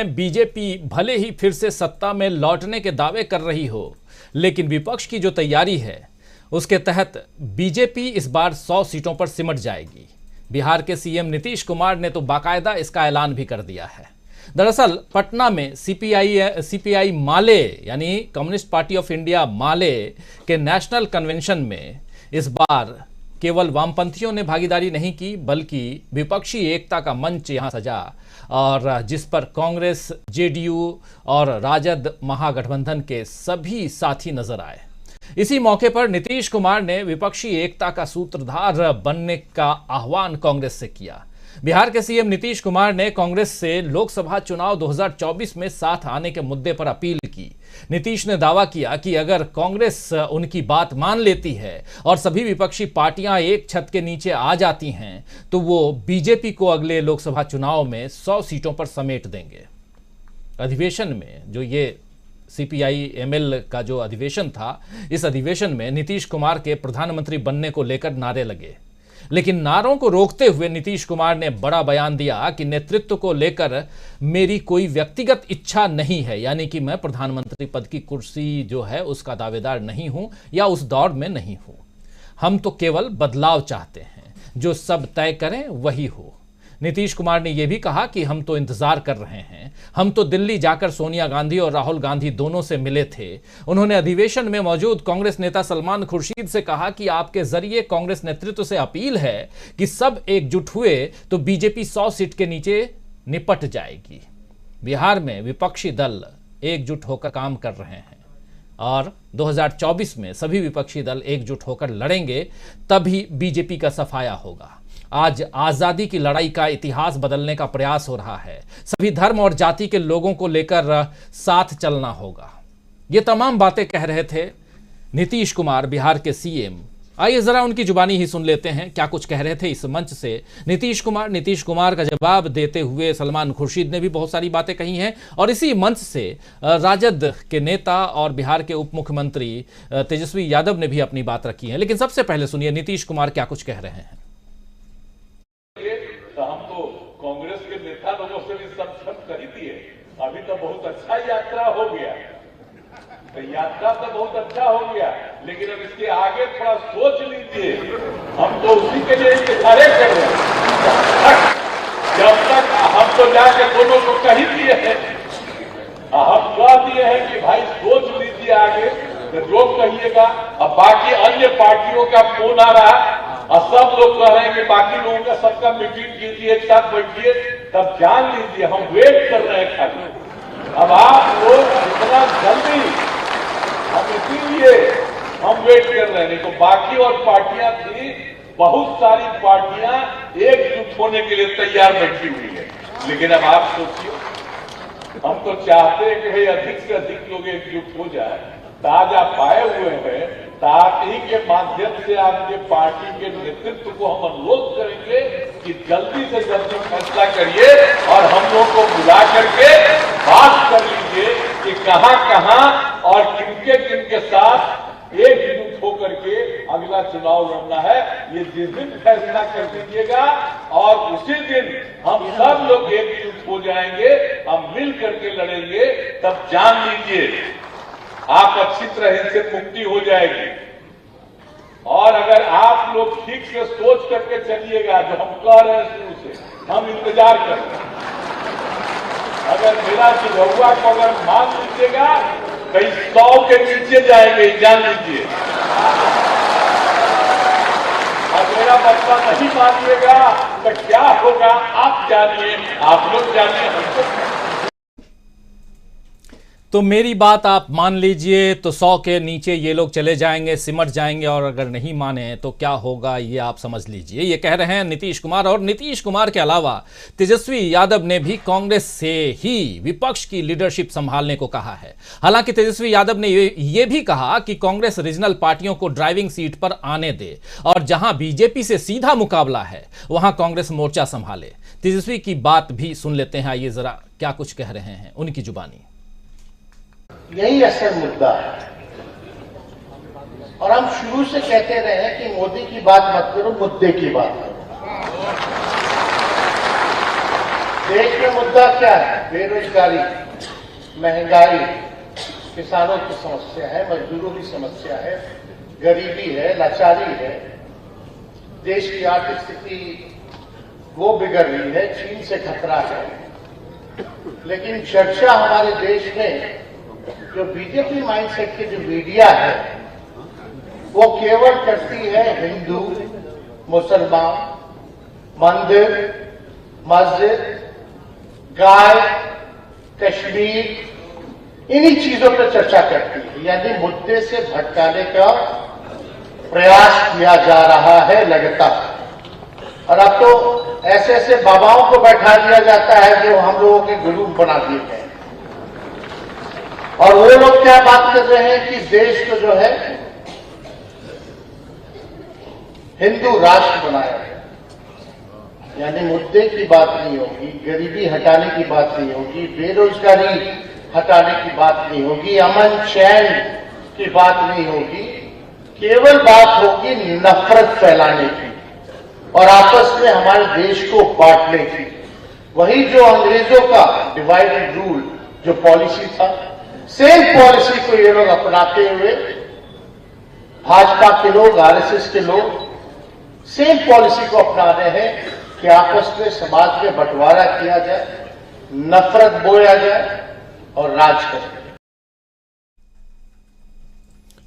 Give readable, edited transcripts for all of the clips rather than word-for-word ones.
BJP भले ही फिर से सत्ता में लौटने के दावे कर रही हो, लेकिन विपक्ष की जो तैयारी है उसके तहत बीजेपी इस बार 100 सीटों पर सिमट जाएगी। बिहार के सीएम नीतीश कुमार ने तो बाकायदा इसका ऐलान भी कर दिया है। दरअसल पटना में सीपीआई माले यानी कम्युनिस्ट पार्टी ऑफ इंडिया माले के नेशनल कन्वेंशन में इस बार केवल वामपंथियों ने भागीदारी नहीं की, बल्कि विपक्षी एकता का मंच यहां सजा और जिस पर कांग्रेस, जेडीयू और राजद महागठबंधन के सभी साथी नजर आए। इसी मौके पर नीतीश कुमार ने विपक्षी एकता का सूत्रधार बनने का आह्वान कांग्रेस से किया। बिहार के सीएम नीतीश कुमार ने कांग्रेस से लोकसभा चुनाव 2024 में साथ आने के मुद्दे पर अपील की। नीतीश ने दावा किया कि अगर कांग्रेस उनकी बात मान लेती है और सभी विपक्षी पार्टियां एक छत के नीचे आ जाती हैं तो वो बीजेपी को अगले लोकसभा चुनाव में 100 सीटों पर समेट देंगे। अधिवेशन में जो ये सीपीआई एमएल का जो अधिवेशन था, इस अधिवेशन में नीतीश कुमार के प्रधानमंत्री बनने को लेकर नारे लगे, लेकिन नारों को रोकते हुए नीतीश कुमार ने बड़ा बयान दिया कि नेतृत्व को लेकर मेरी कोई व्यक्तिगत इच्छा नहीं है, यानी कि मैं प्रधानमंत्री पद की कुर्सी जो है उसका दावेदार नहीं हूं या उस दौड़ में नहीं हूं। हम तो केवल बदलाव चाहते हैं, जो सब तय करें वही हो। नीतीश कुमार ने यह भी कहा कि हम तो इंतजार कर रहे हैं। हम तो दिल्ली जाकर सोनिया गांधी और राहुल गांधी दोनों से मिले थे। उन्होंने अधिवेशन में मौजूद कांग्रेस नेता सलमान खुर्शीद से कहा कि आपके जरिए कांग्रेस नेतृत्व से अपील है कि सब एकजुट हुए तो बीजेपी 100 सीट के नीचे निपट जाएगी। बिहार में विपक्षी दल एकजुट होकर काम कर रहे हैं और 2024 में सभी विपक्षी दल एकजुट होकर लड़ेंगे, तभी बीजेपी का सफाया होगा। आज आजादी की लड़ाई का इतिहास बदलने का प्रयास हो रहा है। सभी धर्म और जाति के लोगों को लेकर साथ चलना होगा। ये तमाम बातें कह रहे थे नीतीश कुमार, बिहार के सीएम। आइए जरा उनकी जुबानी ही सुन लेते हैं क्या कुछ कह रहे थे इस मंच से नीतीश कुमार का जवाब देते हुए सलमान खुर्शीद ने भी बहुत सारी बातें कही हैं और इसी मंच से राजद के नेता और बिहार के उप मुख्यमंत्री तेजस्वी यादव ने भी अपनी बात रखी है। लेकिन सबसे पहले सुनिए नीतीश कुमार क्या कुछ कह रहे हैं। तो हम तो कांग्रेस के नेता लोगों से भी सब कर ही दिए। अभी तो बहुत अच्छा यात्रा हो गया, तो यात्रा तो बहुत अच्छा हो गया, लेकिन अब इसके आगे थोड़ा सोच लीजिए। हम तो उसी के लिए इंतजार कर रहे हैं। जब तक हम तो जाके दोनों को कह ही दिए हैं, हम कह दिए हैं कि भाई सोच लीजिए आगे, तो जो कहिएगा। अब बाकी अन्य पार्टियों का फोन आ रहा है और सब लोग कह रहे हैं कि बाकी लोगों का सबका मीटिंग कीजिए, एक साथ बैठिए, तब जान लीजिए हम वेट कर रहे हैं खाली। अब आप लोग इतना जल्दी, हम इसीलिए हम वेट कर रहे हैं। नहीं तो बाकी और पार्टियां थी, बहुत सारी पार्टियां एकजुट होने के लिए तैयार बैठी हुई है। लेकिन अब आप सोचिए, हम तो चाहते हैं कि भाई अधिक से अधिक लोग एकजुट हो जाए। ताजा पाए हुए हैं, ताकि के माध्यम से आपके पार्टी के नेतृत्व को हम अनुरोध करेंगे कि जल्दी से जल्दी फैसला करिए और हम लोगों को बुला करके बात कर लीजिए कि कहां कहां और किनके साथ एकजुट होकर के अगला चुनाव लड़ना है। ये जिस दिन फैसला कर दीजिएगा और उसी दिन हम सब लोग एकजुट हो जाएंगे, हम मिल करके लड़ेंगे, तब जान लीजिए आप अच्छी तरह से मुक्ति हो जाएगी। और अगर आप लोग ठीक से सोच करके चलिएगा, जो हम कह रहे हैं शुरू से, हम इंतजार कर रहे हैं। अगर मेरा सुझाव को अगर मान लीजिएगा, कहीं 100 के नीचे जाएंगे, जान लीजिए। और मेरा मतलब नहीं मानिएगा तो क्या होगा आप जानिए, आप लोग जानिए, हमको। तो मेरी बात आप मान लीजिए तो 100 के नीचे ये लोग चले जाएंगे, सिमट जाएंगे, और अगर नहीं माने तो क्या होगा ये आप समझ लीजिए। ये कह रहे हैं नीतीश कुमार। और नीतीश कुमार के अलावा तेजस्वी यादव ने भी कांग्रेस से ही विपक्ष की लीडरशिप संभालने को कहा है। हालांकि तेजस्वी यादव ने ये भी कहा कि कांग्रेस रीजनल पार्टियों को ड्राइविंग सीट पर आने दे और जहां बीजेपी से सीधा मुकाबला है वहां कांग्रेस मोर्चा संभाले। तेजस्वी की बात भी सुन लेते हैं, आइए जरा क्या कुछ कह रहे हैं उनकी जुबानी। यही असल मुद्दा है और हम शुरू से कहते रहे हैं कि मोदी की बात मत करो, मुद्दे की बात करो। देश में मुद्दा क्या है? बेरोजगारी, महंगाई, किसानों की समस्या है, मजदूरों की समस्या है, गरीबी है, लाचारी है, देश की आर्थिक स्थिति वो बिगड़ रही है, चीन से खतरा है। लेकिन चर्चा हमारे देश में जो बीजेपी माइंडसेट की जो मीडिया है वो केवल करती है हिंदू, मुसलमान, मंदिर, मस्जिद, गाय, कश्मीर, इन्हीं चीजों पर चर्चा करती है, यानी मुद्दे से भटकाने का प्रयास किया जा रहा है लगातार। और अब तो ऐसे ऐसे बाबाओं को बैठा दिया जाता है जो हम लोगों के गुरु बना दिए गए, और वो लोग क्या बात कर रहे हैं कि देश को जो है हिंदू राष्ट्र बनाया गया, यानी मुद्दे की बात नहीं होगी, गरीबी हटाने की बात नहीं होगी, बेरोजगारी हटाने की बात नहीं होगी, अमन चैन की बात नहीं होगी, केवल बात होगी नफरत फैलाने की और आपस में हमारे देश को बांटने की। वही जो अंग्रेजों का डिवाइड एंड रूल जो पॉलिसी था, सेम पॉलिसी को ये लोग अपनाते हुए, भाजपा के लोग, आरएसएस के लोग सेम पॉलिसी को अपना रहे हैं कि आपस में समाज में बंटवारा किया जाए, नफरत बोया जाए और राज करें।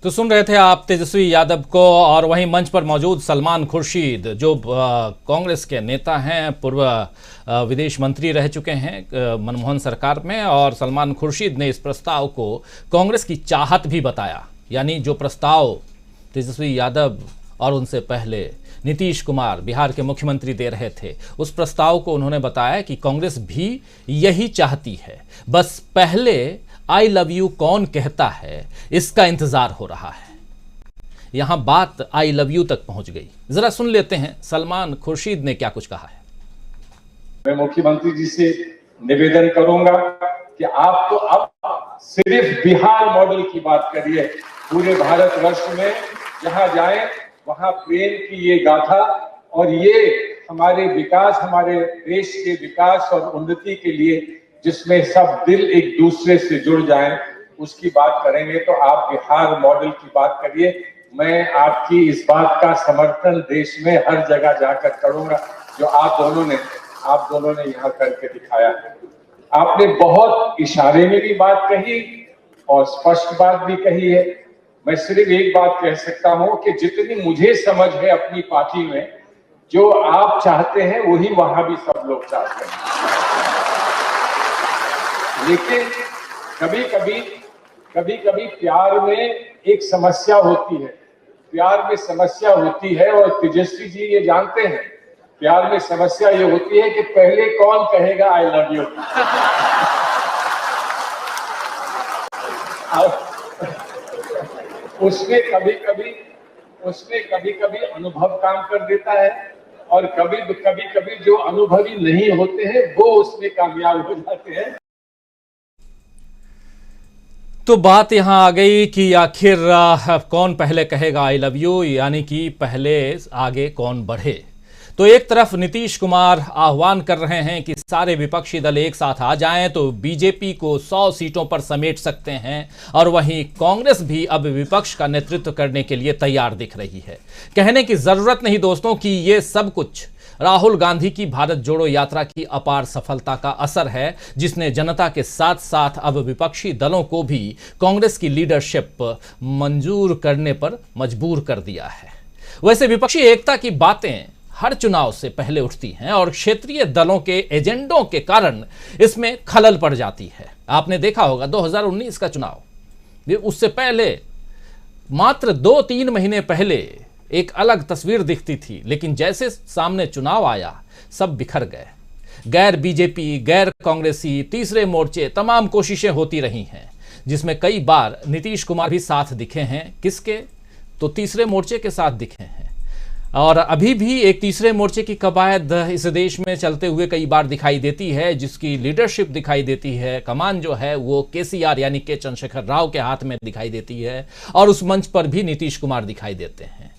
तो सुन रहे थे आप तेजस्वी यादव को, और वहीं मंच पर मौजूद सलमान खुर्शीद जो कांग्रेस के नेता हैं, पूर्व विदेश मंत्री रह चुके हैं मनमोहन सरकार में, और सलमान खुर्शीद ने इस प्रस्ताव को कांग्रेस की चाहत भी बताया। यानी जो प्रस्ताव तेजस्वी यादव और उनसे पहले नीतीश कुमार बिहार के मुख्यमंत्री दे रहे थे, उस प्रस्ताव को उन्होंने बताया कि कांग्रेस भी यही चाहती है, बस पहले आई लव यू कौन कहता है इसका इंतजार हो रहा है। यहां बात आई लव यू तक पहुंच गई। जरा सुन लेते हैं सलमान खुर्शीद ने क्या कुछ कहा है। मैं मुख्यमंत्री जी से निवेदन करूंगा कि आप तो अब सिर्फ बिहार मॉडल की बात करिए, पूरे भारतवर्ष में जहां जाएं वहां प्रेम की ये गाथा और ये हमारे विकास, हमारे देश के विकास और उन्नति के लिए जिसमें सब दिल एक दूसरे से जुड़ जाएं, उसकी बात करेंगे। तो आप बिहार मॉडल की बात करिए, मैं आपकी इस बात का समर्थन देश में हर जगह जाकर करूंगा जो आप दोनों ने यहाँ करके दिखाया है। आपने बहुत इशारे में भी बात कही और स्पष्ट बात भी कही है। मैं सिर्फ एक बात कह सकता हूं कि जितनी मुझे समझ है अपनी पार्टी में, जो आप चाहते हैं वही वहां भी सब लोग चाहते हैं। लेकिन कभी कभी प्यार में एक समस्या होती है, प्यार में समस्या होती है, और तेजस्वी जी ये जानते हैं, प्यार में समस्या ये होती है कि पहले कौन कहेगा आई लव यू। उसमें कभी कभी अनुभव काम कर देता है, और कभी जो अनुभवी नहीं होते हैं वो उसमें कामयाब हो जाते हैं। तो बात यहां आ गई कि आखिर कौन पहले कहेगा आई लव यू, यानी कि पहले आगे कौन बढ़े। तो एक तरफ नीतीश कुमार आह्वान कर रहे हैं कि सारे विपक्षी दल एक साथ आ जाएं तो बीजेपी को 100 सीटों पर समेट सकते हैं, और वहीं कांग्रेस भी अब विपक्ष का नेतृत्व करने के लिए तैयार दिख रही है। कहने की जरूरत नहीं दोस्तों कि ये सब कुछ राहुल गांधी की भारत जोड़ो यात्रा की अपार सफलता का असर है, जिसने जनता के साथ साथ अब विपक्षी दलों को भी कांग्रेस की लीडरशिप मंजूर करने पर मजबूर कर दिया है। वैसे विपक्षी एकता की बातें हर चुनाव से पहले उठती हैं और क्षेत्रीय दलों के एजेंडों के कारण इसमें खलल पड़ जाती है। आपने देखा होगा 2019 का चुनाव, उससे पहले मात्र 2-3 महीने पहले एक अलग तस्वीर दिखती थी, लेकिन जैसे सामने चुनाव आया सब बिखर गए। गैर बीजेपी, गैर कांग्रेसी, तीसरे मोर्चे, तमाम कोशिशें होती रही हैं, जिसमें कई बार नीतीश कुमार भी साथ दिखे हैं। किसके? तो तीसरे मोर्चे के साथ दिखे हैं, और अभी भी एक तीसरे मोर्चे की कवायद इस देश में चलते हुए कई बार दिखाई देती है, जिसकी लीडरशिप दिखाई देती है, कमान जो है वो केसीआर यानी के चंद्रशेखर राव के हाथ में दिखाई देती है, और उस मंच पर भी नीतीश कुमार दिखाई देते हैं।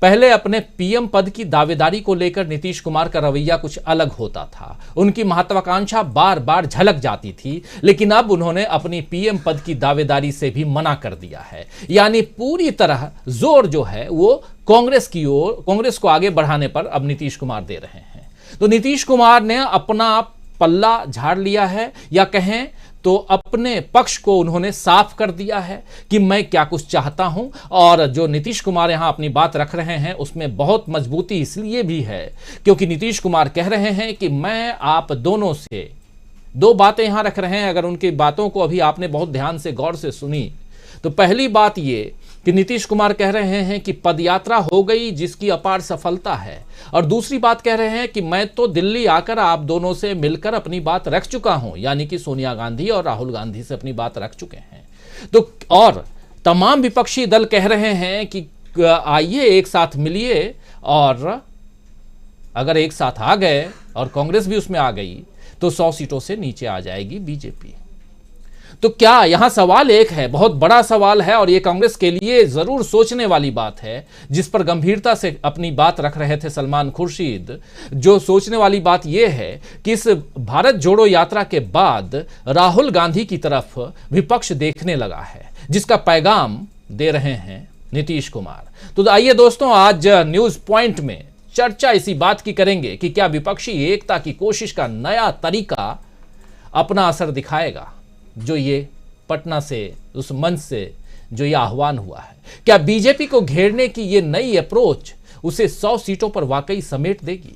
पहले अपने पीएम पद की दावेदारी को लेकर नीतीश कुमार का रवैया कुछ अलग होता था। उनकी महत्वाकांक्षा बार बार झलक जाती थी, लेकिन अब उन्होंने अपनी पीएम पद की दावेदारी से भी मना कर दिया है। यानी पूरी तरह जोर जो है वो कांग्रेस की ओर, कांग्रेस को आगे बढ़ाने पर अब नीतीश कुमार दे रहे हैं। तो नीतीश कुमार ने अपना पल्ला झाड़ लिया है, या कहें तो अपने पक्ष को उन्होंने साफ कर दिया है कि मैं क्या कुछ चाहता हूं। और जो नीतीश कुमार यहां अपनी बात रख रहे हैं उसमें बहुत मजबूती इसलिए भी है क्योंकि नीतीश कुमार कह रहे हैं कि मैं आप दोनों से दो बातें यहां रख रहे हैं। अगर उनकी बातों को अभी आपने बहुत ध्यान से गौर से सुनी तो पहली बात ये कि नीतीश कुमार कह रहे हैं कि पदयात्रा हो गई जिसकी अपार सफलता है, और दूसरी बात कह रहे हैं कि मैं तो दिल्ली आकर आप दोनों से मिलकर अपनी बात रख चुका हूं, यानी कि सोनिया गांधी और राहुल गांधी से अपनी बात रख चुके हैं। तो और तमाम विपक्षी दल कह रहे हैं कि आइए एक साथ मिलिए, और अगर एक साथ आ गए और कांग्रेस भी उसमें आ गई तो 100 सीटों से नीचे आ जाएगी बीजेपी। तो क्या यहां सवाल एक है, बहुत बड़ा सवाल है, और यह कांग्रेस के लिए जरूर सोचने वाली बात है, जिस पर गंभीरता से अपनी बात रख रहे थे सलमान खुर्शीद। जो सोचने वाली बात यह है कि इस भारत जोड़ो यात्रा के बाद राहुल गांधी की तरफ विपक्ष देखने लगा है, जिसका पैगाम दे रहे हैं नीतीश कुमार। तो आइए दोस्तों, आज न्यूज पॉइंट में चर्चा इसी बात की करेंगे कि क्या विपक्षी एकता की कोशिश का नया तरीका अपना असर दिखाएगा, जो ये पटना से उस मंच से जो ये आह्वान हुआ है। क्या बीजेपी को घेरने की ये नई अप्रोच उसे 100 सीटों पर वाकई समेट देगी?